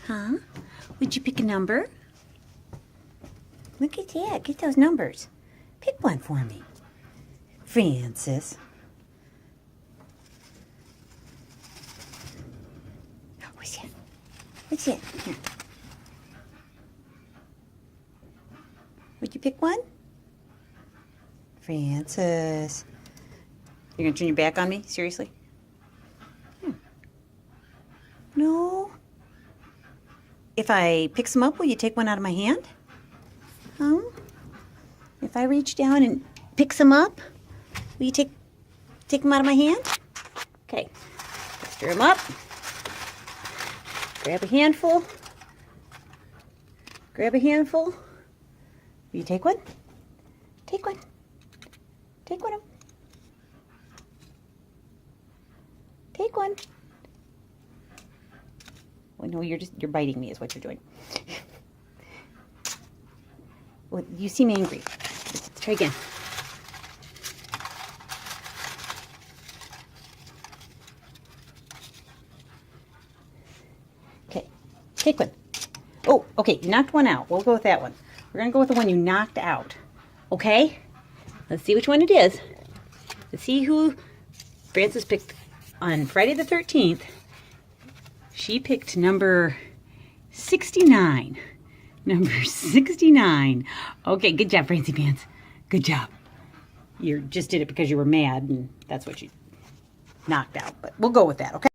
Huh? Would you pick a number? Look at that. Get those numbers. Pick one for me. Francis. What's that? What's that? Here. Would you pick one? Francis. You're going to turn your back on me? Seriously? No. If I pick some up, will you take one out of my hand? Huh? If I reach down and pick some up, will you take them out of my hand? Okay. Stir them up. Grab a handful. Grab a handful. Will you take one? Take one. Take one. Take one. Well, no, you're biting me is what you're doing. Well, you seem angry. Let's try again. Okay, take one. Oh, okay, you knocked one out. We'll go with that one. We're gonna go with the one you knocked out. Okay? Let's see which one it is. Let's see who Francis picked on Friday the 13th. She picked number 69. Number 69. Okay, good job, Francie Pants. Good job. You just did it because you were mad, and that's what you knocked out. But we'll go with that, okay?